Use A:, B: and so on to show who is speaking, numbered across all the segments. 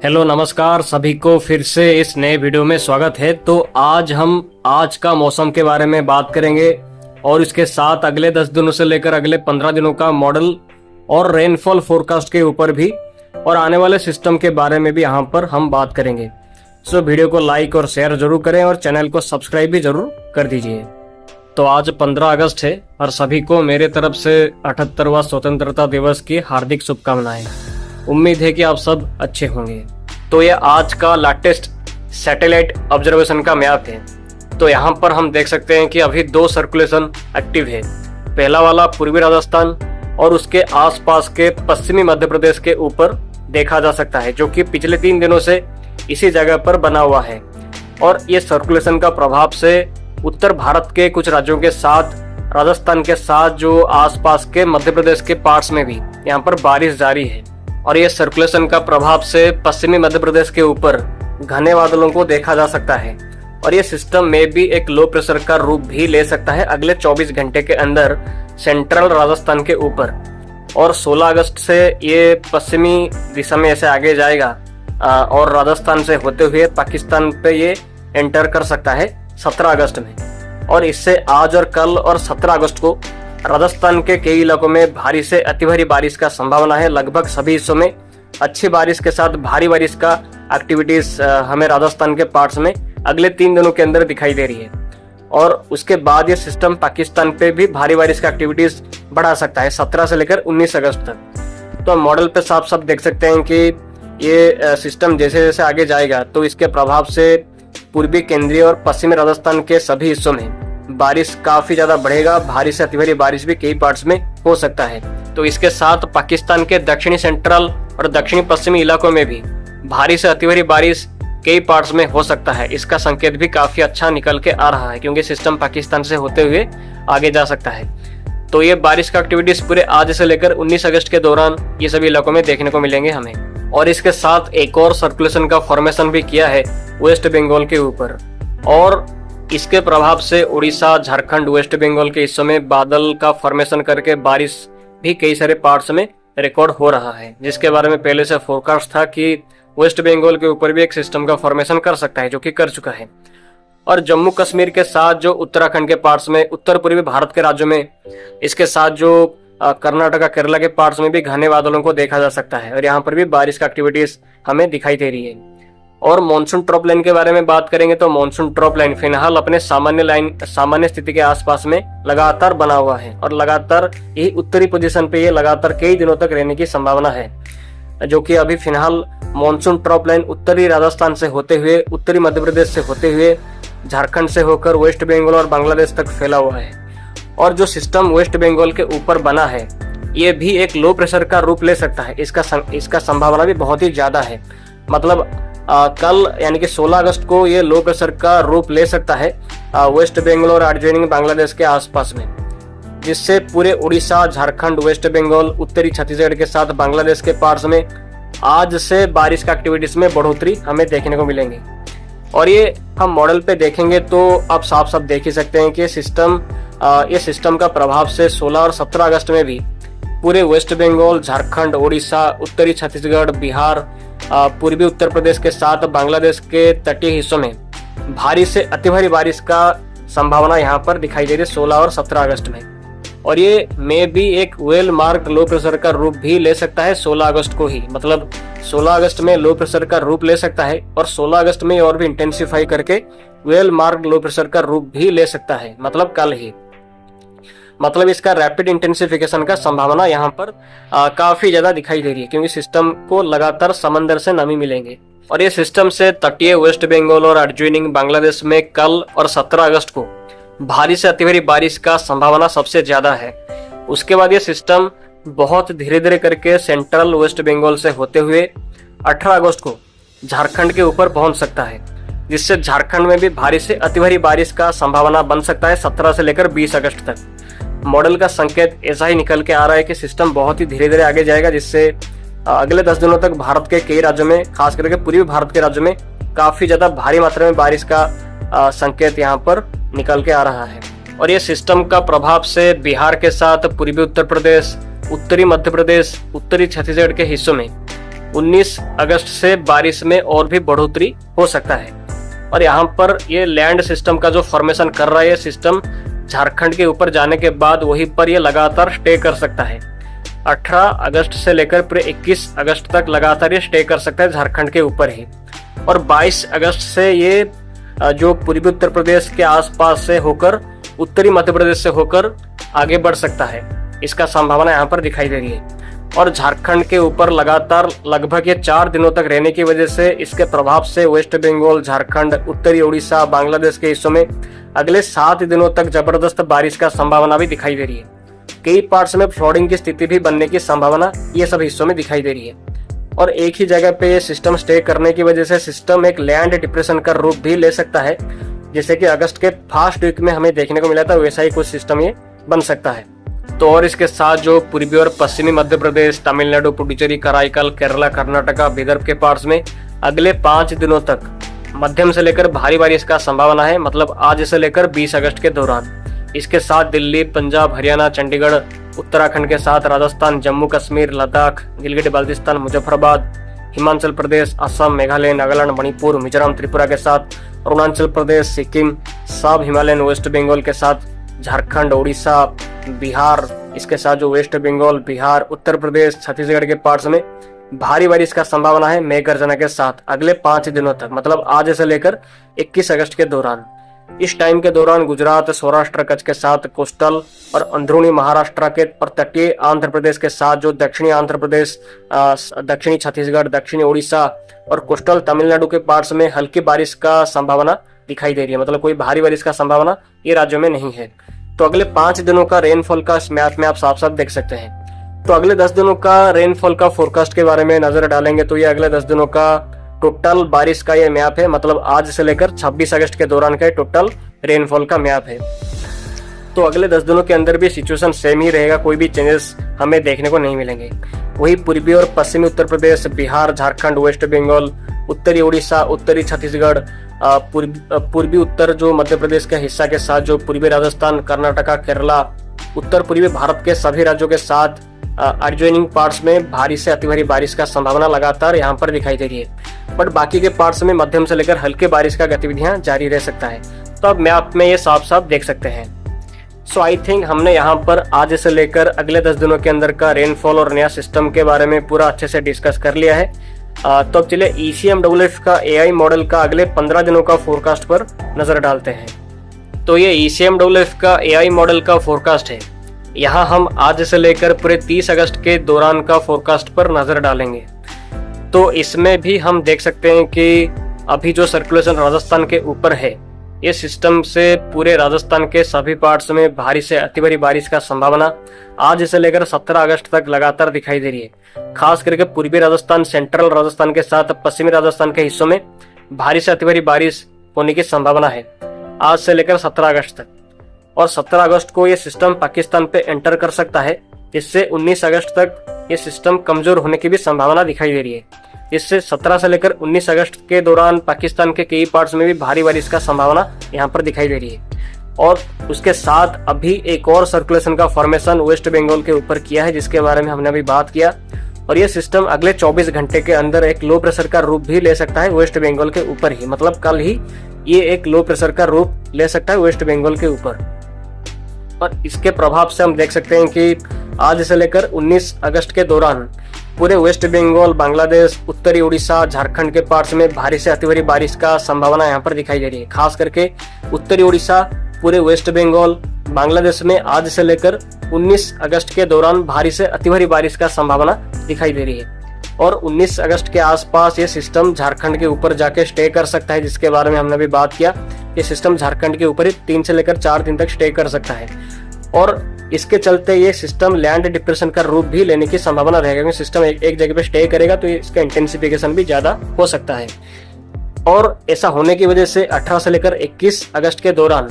A: Hello नमस्कार सभी को फिर से इस नए वीडियो में स्वागत है। तो आज हम आज का मौसम के बारे में बात करेंगे और इसके साथ अगले 10 दिनों से लेकर अगले 15 दिनों का मॉडल और रेनफॉल फोरकास्ट के ऊपर भी और आने वाले सिस्टम के बारे में भी यहाँ पर हम बात करेंगे। सो वीडियो को लाइक और शेयर जरूर करें और चैनल को सब्सक्राइब भी जरूर कर दीजिए। तो आज 15 अगस्त है और सभी को मेरे तरफ से 78वां स्वतंत्रता दिवस की हार्दिक शुभकामनाएं। उम्मीद है कि आप सब अच्छे होंगे। तो ये आज का लेटेस्ट सैटेलाइट ऑब्जर्वेशन का मैप है। तो यहाँ पर हम देख सकते हैं कि अभी 2 सर्कुलेशन एक्टिव है। पहला वाला पूर्वी राजस्थान और उसके आसपास के पश्चिमी मध्य प्रदेश के ऊपर देखा जा सकता है, जो कि पिछले 3 दिनों से इसी जगह पर बना हुआ है। और ये सर्कुलेशन का प्रभाव से उत्तर भारत के कुछ राज्यों के साथ, राजस्थान के साथ जो आसपास के मध्य प्रदेश के पार्ट्स में भी यहाँ पर बारिश जारी है। और ये सर्कुलेशन का प्रभाव से पश्चिमी मध्य प्रदेश के ऊपर घने बादलों को देखा जा सकता है। और ये सिस्टम में भी एक लो प्रेशर का रूप भी ले सकता है अगले 24 घंटे के अंदर सेंट्रल राजस्थान के ऊपर। और 16 अगस्त से ये पश्चिमी दिशा में ऐसे आगे जाएगा और राजस्थान से होते हुए पाकिस्तान पे ये एंटर कर सकता है 17 अगस्त में। और इससे आज और कल और 17 अगस्त को राजस्थान के कई इलाकों में भारी से अति भारी बारिश का संभावना है। लगभग सभी हिस्सों में अच्छी बारिश के साथ भारी बारिश का एक्टिविटीज हमें राजस्थान के पार्ट्स में अगले 3 दिनों के अंदर दिखाई दे रही है। और उसके बाद ये सिस्टम पाकिस्तान पे भी भारी बारिश का एक्टिविटीज बढ़ा सकता है 17 से लेकर 19 अगस्त तक। तो मॉडल पे साफ साफ देख सकते हैं कि ये सिस्टम जैसे जैसे आगे जाएगा तो इसके प्रभाव से पूर्वी, केंद्रीय और पश्चिमी राजस्थान के सभी हिस्सों में बारिश काफी ज्यादा बढ़ेगा। भारी से अति भारी बारिश भी कई पार्ट्स में हो सकता है। तो इसके साथ पाकिस्तान के दक्षिणी, सेंट्रल और दक्षिणी पश्चिमी इलाकों में भी भारी से अति भारी बारिश कई पार्ट्स में हो सकता है। इसका संकेत भी काफी अच्छा निकल के आ रहा है, क्योंकि सिस्टम पाकिस्तान से होते हुए आगे जा सकता है। तो ये बारिश का एक्टिविटीज पूरे आज से लेकर 19 अगस्त के दौरान ये सभी इलाकों में देखने को मिलेंगे हमें। और इसके साथ एक और सर्कुलेशन का फॉर्मेशन भी किया है वेस्ट बंगाल के ऊपर। और इसके प्रभाव से उड़ीसा, झारखंड, वेस्ट बंगाल के हिस्सों में बादल का फॉर्मेशन करके बारिश भी कई सारे पार्ट्स में रिकॉर्ड हो रहा है, जिसके बारे में पहले से फोरकास्ट था कि वेस्ट बंगाल के ऊपर भी एक सिस्टम का फॉर्मेशन कर सकता है, जो कि कर चुका है। और जम्मू कश्मीर के साथ जो उत्तराखंड के पार्ट्स में, उत्तर पूर्वी भारत के राज्यों में, इसके साथ जो कर्नाटका, केरला के पार्ट्स में भी घने बादलों को देखा जा सकता है। और यहाँ पर भी बारिश का एक्टिविटीज हमें दिखाई दे रही है। और मॉनसून ट्रॉप लाइन के बारे में बात करेंगे तो मॉनसून ट्रॉप लाइन फिलहाल अपने सामान्य स्थिति के आसपास में लगातार बना हुआ है और लगातार यही उत्तरी पोजीशन पे ये लगातार कई दिनों तक रहने की संभावना है, जो कि अभी फिलहाल मॉनसून ट्रॉप लाइन उत्तरी राजस्थान से होते हुए, उत्तरी मध्य प्रदेश से होते हुए, झारखंड से होकर वेस्ट बंगाल और बांग्लादेश तक फैला हुआ है। और जो सिस्टम वेस्ट बंगाल के ऊपर बना है ये भी एक लो प्रेशर का रूप ले सकता है। इसका संभावना भी बहुत ही ज्यादा है। मतलब कल यानी कि 16 अगस्त को ये लो प्रेशर का रूप ले सकता है वेस्ट बंगाल और एडजॉइनिंग बांग्लादेश के आसपास में, जिससे पूरे उड़ीसा, झारखंड, वेस्ट बंगाल, उत्तरी छत्तीसगढ़ के साथ बांग्लादेश के पार्ट्स में आज से बारिश का एक्टिविटीज में बढ़ोतरी हमें देखने को मिलेंगे। और ये हम मॉडल पे देखेंगे तो आप साफ साफ देख ही सकते हैं कि ये सिस्टम का प्रभाव से 16 और 17 अगस्त में भी पूरे वेस्ट बंगाल, झारखंड, उड़ीसा, उत्तरी छत्तीसगढ़, बिहार, पूर्वी उत्तर प्रदेश के साथ बांग्लादेश के तटीय हिस्सों में भारी से अति भारी बारिश का संभावना यहाँ पर दिखाई दे रही है 16 और 17 अगस्त में। और ये में भी एक वेल मार्क्ड लो प्रेशर का रूप भी ले सकता है 16 अगस्त को ही। मतलब 16 अगस्त में लो प्रेशर का रूप ले सकता है और 16 अगस्त में और भी इंटेंसिफाई करके वेल मार्क्ड लो प्रेशर का रूप भी ले सकता है, मतलब कल ही। मतलब इसका रैपिड इंटेंसिफिकेशन का संभावना यहाँ पर काफी ज्यादा दिखाई दे रही है, क्योंकि सिस्टम को लगातार समंदर से नमी मिलेंगे। और ये सिस्टम से तटीय वेस्ट बंगाल और एडजॉइनिंग बांग्लादेश में कल और 17 अगस्त को भारी से अति भारी बारिश का संभावना सबसे ज्यादा है। उसके बाद ये सिस्टम बहुत धीरे धीरे करके सेंट्रल वेस्ट बंगाल से होते हुए 18 अगस्त को झारखंड के ऊपर पहुंच सकता है, जिससे झारखंड में भी भारी से अति भारी बारिश का संभावना बन सकता है 17 से लेकर 20 अगस्त तक। मॉडल का संकेत ऐसा ही निकल के आ रहा है कि सिस्टम बहुत ही धीरे धीरे आगे जाएगा, जिससे अगले 10 दिनों तक भारत के कई राज्यों में, खास करके पूर्वी भारत के राज्यों में काफी ज्यादा भारी मात्रा में बारिश का संकेत यहाँ पर निकल के आ रहा है। और ये सिस्टम का प्रभाव से बिहार के साथ पूर्वी उत्तर प्रदेश, उत्तरी मध्य प्रदेश, उत्तरी छत्तीसगढ़ के हिस्सों में 19 अगस्त से बारिश में और भी बढ़ोतरी हो सकता है। और यहाँ पर ये लैंड सिस्टम का जो फॉर्मेशन कर रहा है, ये सिस्टम झारखंड के ऊपर जाने के बाद वहीं पर ये लगातार स्टे कर सकता है। 18 अगस्त से लेकर पूरे 21 अगस्त तक लगातार ये स्टे कर सकता है झारखंड के ऊपर ही। और 22 अगस्त से ये जो पूर्वी उत्तर प्रदेश के आसपास से होकर उत्तरी मध्य प्रदेश से होकर आगे बढ़ सकता है, इसका संभावना यहाँ पर दिखाई दे रही है। और झारखंड के ऊपर लगातार लगभग ये 4 दिनों तक रहने की वजह से इसके प्रभाव से वेस्ट बंगाल, झारखंड, उत्तरी उड़ीसा, बांग्लादेश के हिस्सों में अगले 7 दिनों तक जबरदस्त बारिश का संभावना भी दिखाई दे रही है। कई पार्ट्स में फ्लडिंग की स्थिति भी बनने की संभावना ये सब हिस्सों में दिखाई दे रही है। और एक ही जगह पे ये सिस्टम स्टे करने की वजह से सिस्टम एक लैंड डिप्रेशन का रूप भी ले सकता है, जैसे कि अगस्त के फर्स्ट वीक में हमें देखने को मिला था, वैसा ही कुछ सिस्टम ये बन सकता है। तो और इसके साथ जो पूर्वी और पश्चिमी मध्य प्रदेश, तमिलनाडु, पुडुचेरी, कराईकल, केरला, कर्नाटका, विदर्भ के पार्ट्स में अगले 5 दिनों तक मध्यम से लेकर भारी बारिश का संभावना है, मतलब आज से लेकर 20 अगस्त के दौरान। इसके साथ दिल्ली, पंजाब, हरियाणा, चंडीगढ़, उत्तराखंड के साथ राजस्थान, जम्मू कश्मीर, लद्दाख, गिलगित बाल्टिस्तान, मुजफ्फराबाद, हिमाचल प्रदेश, असम, मेघालय, नागालैंड, मणिपुर, मिजोरम, त्रिपुरा के साथ अरुणाचल प्रदेश, सिक्किम, सब हिमालयन वेस्ट बंगाल के साथ झारखंड, उड़ीसा, बिहार, इसके साथ जो वेस्ट बंगाल, बिहार, उत्तर प्रदेश, छत्तीसगढ़ के पार्ट्स में भारी बारिश का संभावना है मेघ गर्जना के साथ अगले 5 दिनों तक, मतलब आज से लेकर 21 अगस्त के दौरान। इस टाइम के दौरान गुजरात, सौराष्ट्र, कच्छ के साथ कोस्टल और अंदरूनी महाराष्ट्र के और तटीय आंध्र प्रदेश के साथ जो दक्षिणी आंध्र प्रदेश, दक्षिणी छत्तीसगढ़, दक्षिणी उड़ीसा और कोस्टल तमिलनाडु के पार्ट्स में हल्की बारिश का संभावना दिखाई दे रही है, मतलब कोई भारी बारिश का संभावना ये राज्यों में नहीं है। तो अगले 5 दिनों का रेनफॉल का इस मैप में आप साफ साफ देख सकते हैं। तो अगले 10 दिनों का रेनफॉल का फोरकास्ट के बारे में नजर डालेंगे तो ये अगले 10 दिनों का टोटल बारिश का ये मैप है, मतलब आज से लेकर 26 अगस्त के दौरान का टोटल रेनफॉल का मैप है। तो अगले 10 दिनों के अंदर भी सिचुएशन सेम ही रहेगा, कोई भी चेंजेस हमें देखने को नहीं मिलेंगे। वही पूर्वी और पश्चिमी उत्तर प्रदेश, बिहार, झारखंड, वेस्ट बंगाल, उत्तरी उड़ीसा, उत्तरी छत्तीसगढ़, पूर्वी उत्तर जो मध्य प्रदेश का हिस्सा के साथ जो पूर्वी राजस्थान, कर्नाटका, केरला, उत्तर पूर्वी भारत के सभी राज्यों के साथ एडजॉइनिंग पार्ट्स में भारी से अति भारी बारिश का संभावना लगातार यहाँ पर दिखाई दे रही है। बट बाकी के पार्ट्स में मध्यम से लेकर हल्के बारिश का गतिविधियां जारी रह सकता है। तो अब मैप में ये साफ साफ देख सकते हैं। सो आई थिंक हमने यहाँ पर आज से लेकर अगले 10 दिनों के अंदर का रेनफॉल और नया सिस्टम के बारे में पूरा अच्छे से डिस्कस कर लिया है। तो अब चलिए ECMWF का AI मॉडल का अगले 15 दिनों का फोरकास्ट पर नजर डालते हैं। तो ये ECMWF का AI मॉडल का फोरकास्ट है। यहाँ हम आज से लेकर पूरे 30 अगस्त के दौरान का फोरकास्ट पर नजर डालेंगे। तो इसमें भी हम देख सकते हैं कि अभी जो सर्कुलेशन राजस्थान के ऊपर है, ये सिस्टम से पूरे राजस्थान के सभी पार्ट्स में भारी से अति भारी बारिश का संभावना आज से लेकर 17 अगस्त तक लगातार दिखाई दे रही है। खास करके पूर्वी राजस्थान, सेंट्रल राजस्थान के साथ पश्चिमी राजस्थान के हिस्सों में भारी से अति भारी बारिश होने की संभावना है आज से लेकर 17 अगस्त तक। और 17 अगस्त को ये सिस्टम पाकिस्तान पे एंटर कर सकता है, जिससे 19 अगस्त तक ये सिस्टम कमजोर होने की भी संभावना दिखाई दे रही है। इससे 17 से लेकर 19 अगस्त के दौरान पाकिस्तान के कई पार्ट्स में भी भारी बारिश का संभावना यहाँ पर दिखाई दे रही है। और उसके साथ अभी एक और सर्कुलेशन का फॉर्मेशन वेस्ट बंगाल के ऊपर किया है, जिसके बारे में हमने अभी बात किया। और ये सिस्टम अगले 24 घंटे के अंदर एक लो प्रेशर का रूप भी ले सकता है वेस्ट बंगाल के ऊपर ही, मतलब कल ही ये एक लो प्रेशर का रूप ले सकता है वेस्ट बंगाल के ऊपर। और इसके प्रभाव से हम देख सकते हैं कि आज से लेकर 19 अगस्त के दौरान पूरे वेस्ट बंगाल, बांग्लादेश, उत्तरी उड़ीसा, झारखंड के पार्ट्स में भारी से अति भारी बारिश का संभावना यहाँ पर दिखाई दे रही है। खास करके उत्तरी उड़ीसा, पूरे वेस्ट बंगाल, बांग्लादेश में आज से लेकर 19 अगस्त के दौरान भारी से अति भारी बारिश का संभावना दिखाई दे रही है। और 19 अगस्त के आसपास ये सिस्टम झारखंड के ऊपर जाके स्टे कर सकता है, जिसके बारे में हमने अभी बात किया। ये सिस्टम झारखंड के ऊपर ही 3 से लेकर 4 दिन तक स्टे कर सकता है। और इसके चलते ये सिस्टम लैंड डिप्रेशन का रूप भी लेने की संभावना रहेगा, क्योंकि सिस्टम एक जगह पे स्टे करेगा तो इसका इंटेंसिफिकेशन भी ज्यादा हो सकता है। और ऐसा होने की वजह से 18 से लेकर 21 अगस्त के दौरान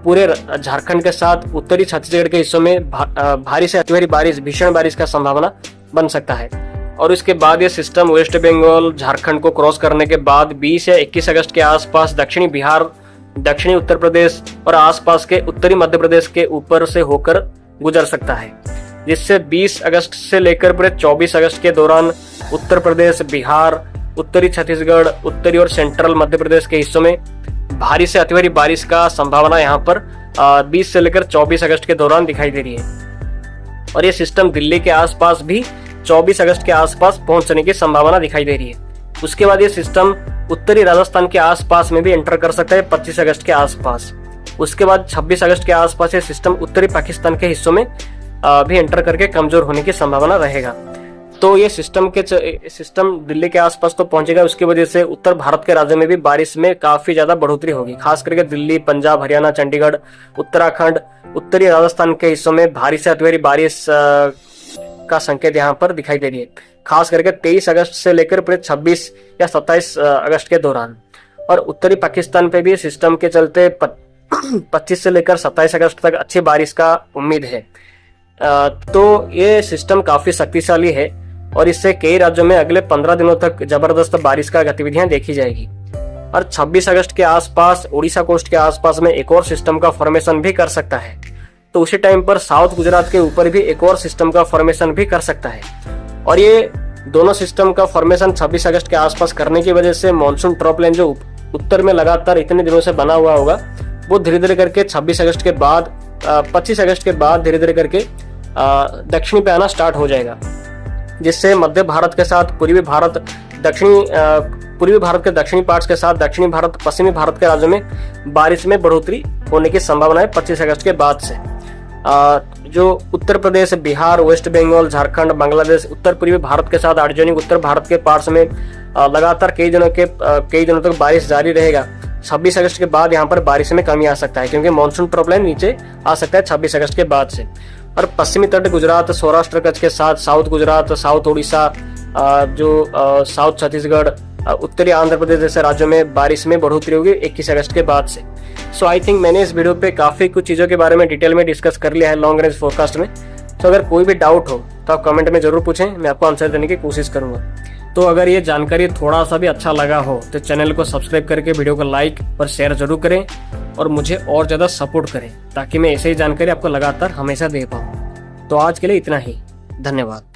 A: पूरे झारखंड के साथ उत्तरी छत्तीसगढ़ के हिस्सों में भारी से अति भारी बारिश, भीषण बारिश का संभावना बन सकता है। और इसके बाद ये सिस्टम वेस्ट बंगाल, झारखंड को क्रॉस करने के बाद 20 या 21 अगस्त के आसपास दक्षिणी बिहार, दक्षिणी उत्तर प्रदेश और आसपास के उत्तरी मध्य प्रदेश के ऊपर से होकर गुजर सकता है। जिससे 20 अगस्त से लेकर पूरे 24 अगस्त के दौरान उत्तर प्रदेश, बिहार, उत्तरी छत्तीसगढ़, उत्तरी और सेंट्रल मध्य प्रदेश के हिस्सों में भारी से अति भारी बारिश का संभावना यहाँ पर 20 से लेकर 24 अगस्त के दौरान दिखाई दे रही है। और ये सिस्टम दिल्ली के आसपास भी 24 अगस्त के आसपास पहुंचने की संभावना दिखाई दे रही है। उसके बाद ये सिस्टम उत्तरी राजस्थान के आसपास में भी एंटर कर सकता है 25 अगस्त के आसपास। उसके बाद 26 अगस्त के आसपास ये सिस्टम उत्तरी पाकिस्तान के हिस्सों में भी एंटर करके कमजोर होने की संभावना रहेगा। तो ये सिस्टम दिल्ली के आसपास तो पहुंचेगा, उसकी वजह से उत्तर भारत के राज्यों में भी बारिश में काफी ज्यादा बढ़ोतरी होगी। खास करके दिल्ली, पंजाब, हरियाणा, चंडीगढ़, उत्तराखंड, उत्तरी राजस्थान के हिस्सों में भारी से अति भारी बारिश का संकेत यहाँ पर दिखाई दे रही है, खास करके 23 अगस्त से लेकर पूरे 26 या 27 अगस्त के दौरान। और उत्तरी पाकिस्तान पे भी सिस्टम के चलते 25 से लेकर 27 अगस्त तक अच्छी बारिश का उम्मीद है। तो ये सिस्टम काफी शक्तिशाली है और इससे कई राज्यों में अगले 15 दिनों तक जबरदस्त बारिश का गतिविधियां देखी जाएगी। और 26 अगस्त के आसपास उड़ीसा कोस्ट के आसपास में एक और सिस्टम का फॉर्मेशन भी कर सकता है। तो उसी टाइम पर साउथ गुजरात के ऊपर भी एक और सिस्टम का फॉर्मेशन भी कर सकता है। और ये दोनों सिस्टम का फॉर्मेशन 26 अगस्त के आसपास करने की वजह से मानसून ट्रॉप लाइन जो उत्तर में लगातार इतने दिनों से बना हुआ होगा, वो धीरे धीरे करके 26 अगस्त के बाद 25 अगस्त के बाद धीरे धीरे करके दक्षिणी पे आना स्टार्ट हो जाएगा, जिससे मध्य भारत के साथ पूर्वी भारत के दक्षिणी पार्ट्स के साथ दक्षिणी भारत, पश्चिमी भारत के राज्यों में बारिश में बढ़ोतरी होने की संभावना है 25 अगस्त के बाद से। जो उत्तर प्रदेश, बिहार, वेस्ट बंगाल, झारखंड, बांग्लादेश, उत्तर पूर्वी भारत के साथ आर्जेनिक उत्तर भारत के पार्ट्स में लगातार कई दिनों तक बारिश जारी रहेगा। 26 अगस्त के बाद यहाँ पर बारिश में कमी आ सकता है, क्योंकि मानसून ट्रफ लाइन नीचे आ सकता है 26 अगस्त के बाद से। और पश्चिमी तट गुजरात, सौराष्ट्र कच्छ के साथ south Gujarat, south Orissa, south Chhattisgarh, उत्तरी आंध्र प्रदेश जैसे राज्यों में बारिश में बढ़ोतरी होगी 21 अगस्त के बाद से। सो आई थिंक मैंने इस वीडियो पे काफी कुछ चीजों के बारे में डिटेल में डिस्कस कर लिया है लॉन्ग रेंज फोरकास्ट में। तो अगर कोई भी डाउट हो तो आप कमेंट में जरूर पूछें, मैं आपको आंसर देने की कोशिश करूंगा। तो अगर ये जानकारी थोड़ा सा भी अच्छा लगा हो तो चैनल को सब्सक्राइब करके वीडियो को लाइक और शेयर जरूर करें और मुझे और ज़्यादा सपोर्ट करें, ताकि मैं ऐसे ही जानकारी आपको लगातार हमेशा दे पाऊँ। तो आज के लिए इतना ही, धन्यवाद।